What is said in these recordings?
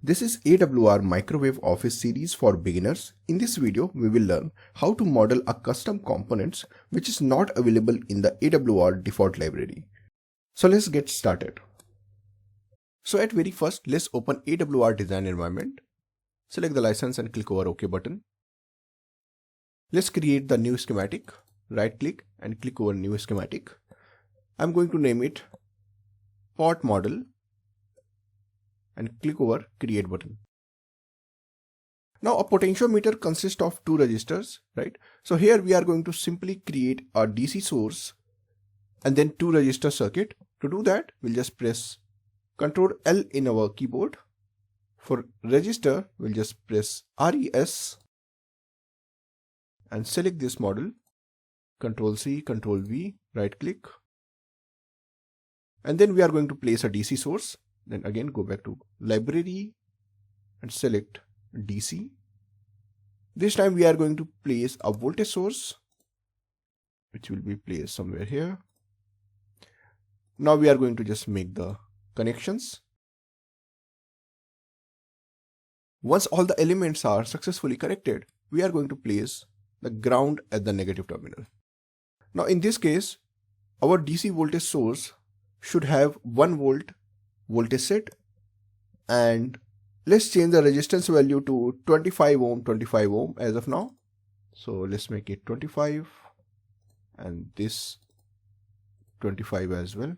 This is AWR Microwave Office series for beginners. In this video, we will learn how to model a custom components which is not available in the AWR default library. So let's get started. So at very first, let's open AWR design environment. Select the license and click over OK button. Let's create the new schematic. Right click and click over new schematic. I'm going to name it pot model and click over create button. Now a potentiometer consists of two resistors, right? So here we are going to simply create a DC source and then two resistor circuit. To do that, we'll just press Ctrl L in our keyboard. For resistor, we'll just press RES and select this model. Ctrl C, Ctrl V, right click. And then we are going to place a DC source. Then again go back to library and select DC. This time we are going to place a voltage source which will be placed somewhere here. Now we are going to just make the connections. Once all the elements are successfully connected, we are going to place the ground at the negative terminal. Now in this case, our DC voltage source should have 1 volt voltage set, and let's change the resistance value to 25 ohm as of now. So let's make it 25 and this 25 as well.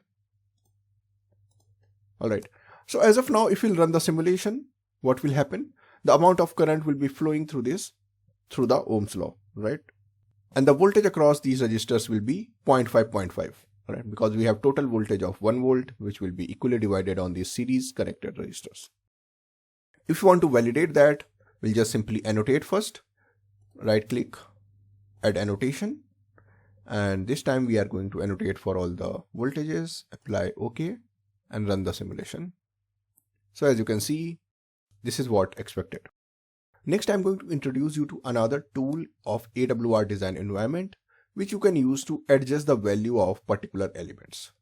Alright, so as of now, if we'll run the simulation, what will happen? The amount of current will be flowing through this through the Ohm's law, right? And the voltage across these resistors will be 0.5. Right, because we have total voltage of 1 volt, which will be equally divided on these series connected resistors. If you want to validate that, we'll just simply annotate first. Right click, add annotation. And this time we are going to annotate for all the voltages, apply OK, and run the simulation. So as you can see, this is what expected. Next, I'm going to introduce you to another tool of AWR design environment, which you can use to adjust the value of particular elements.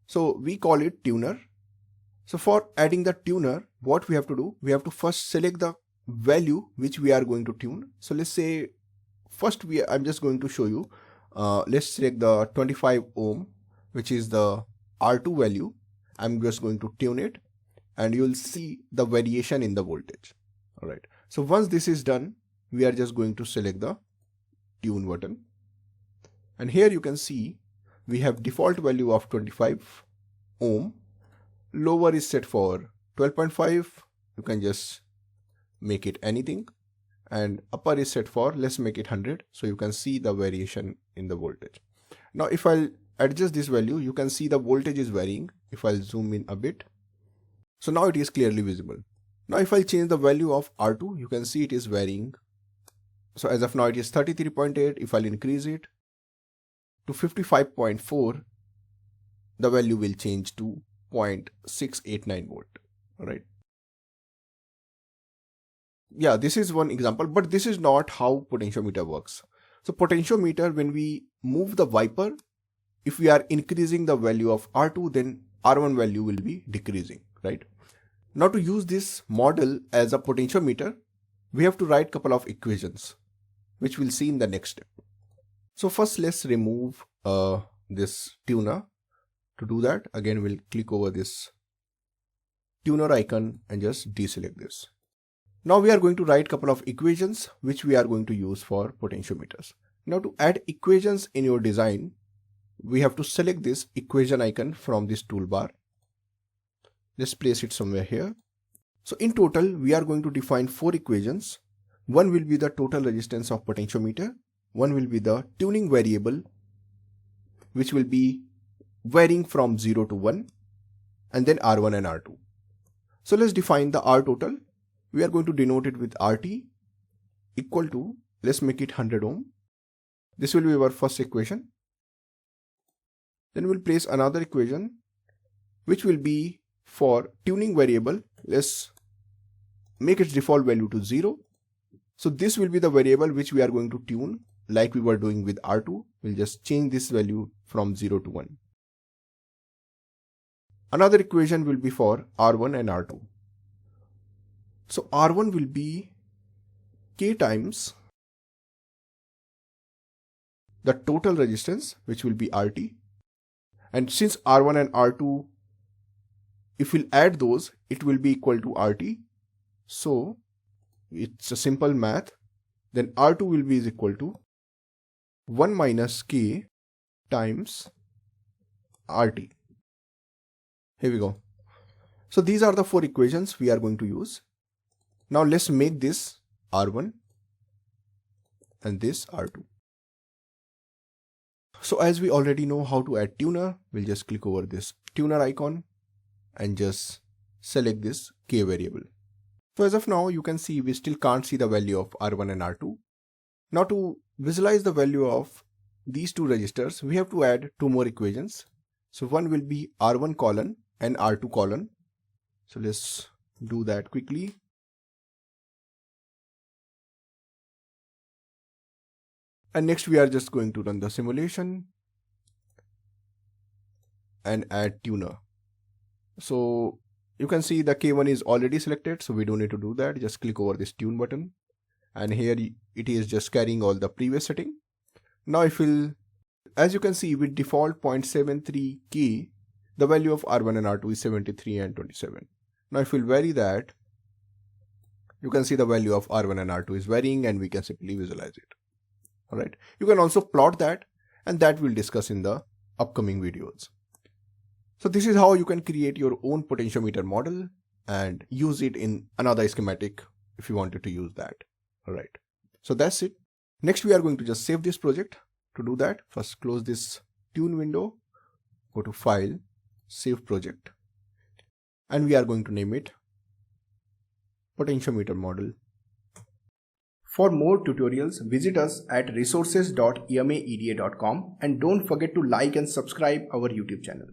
So we call it tuner. So for adding the tuner, what we have to do, we have to first select the value which we are going to tune. So let's say first I'm just going to show you, let's select the 25 ohm, which is the R2 value. I'm just going to tune it and you'll see the variation in the voltage. All right. So once this is done, we are just going to select the tune button. And here you can see we have default value of 25 ohm. Lower is set for 12.5. You can just make it anything. And upper is set for, let's make it 100. So you can see the variation in the voltage. Now if I'll adjust this value, you can see the voltage is varying. If I'll zoom in a bit. So now it is clearly visible. Now if I'll change the value of R2, you can see it is varying. So as of now it is 33.8. If I'll increase it to 55.4, the value will change to 0.689 volt. All right. Yeah, this is one example, but this is not how potentiometer works. So potentiometer, when we move the wiper, if we are increasing the value of R2, then R1 value will be decreasing, right? Now to use this model as a potentiometer, we have to write a couple of equations, which we'll see in the next step. So first let's remove this tuner. To do that, again we'll click over this tuner icon and just deselect this. Now we are going to write a couple of equations which we are going to use for potentiometers. Now to add equations in your design, we have to select this equation icon from this toolbar. Let's place it somewhere here. So in total, we are going to define 4 equations. One will be the total resistance of potentiometer. One will be the tuning variable, which will be varying from 0 to 1, and then R1 and R2. So let's define the R total. We are going to denote it with RT equal to, let's make it 100 ohm. This will be our first equation. Then we'll place another equation, which will be for tuning variable. Let's make its default value to 0. So this will be the variable which we are going to tune like we were doing with R2. We'll just change this value from 0 to 1. Another equation will be for R1 and R2. So R1 will be K times the total resistance, which will be RT. And since R1 and R2, if we'll add those, it will be equal to RT. So it's a simple math. Then R2 will be is equal to 1 minus K times RT. Here we go. So these are the 4 equations we are going to use. Now let's make this R1 and this R2. So as we already know how to add tuner, we'll just click over this tuner icon and just select this K variable. So as of now, you can see we still can't see the value of R1 and R2. Now to visualize the value of these 2 resistors, we have to add 2 more equations. So one will be R1 colon and R2 colon. So let's do that quickly. And next we are just going to run the simulation and add tuner. So you can see the K1 is already selected, so we don't need to do that. Just click over this tune button and here it is just carrying all the previous setting. Now if we'll, as you can see with default 0.73 K, the value of R1 and R2 is 73 and 27. Now if we'll vary that, you can see the value of R1 and R2 is varying and we can simply visualize it. Alright, you can also plot that, and that we'll discuss in the upcoming videos. So this is how you can create your own potentiometer model and use it in another schematic if you wanted to use that. Alright, so that's it. Next we are going to just save this project. To do that, first close this tune window, go to File, Save Project, and we are going to name it Potentiometer Model. For more tutorials, visit us at resources.emaeda.com and don't forget to like and subscribe our YouTube channel.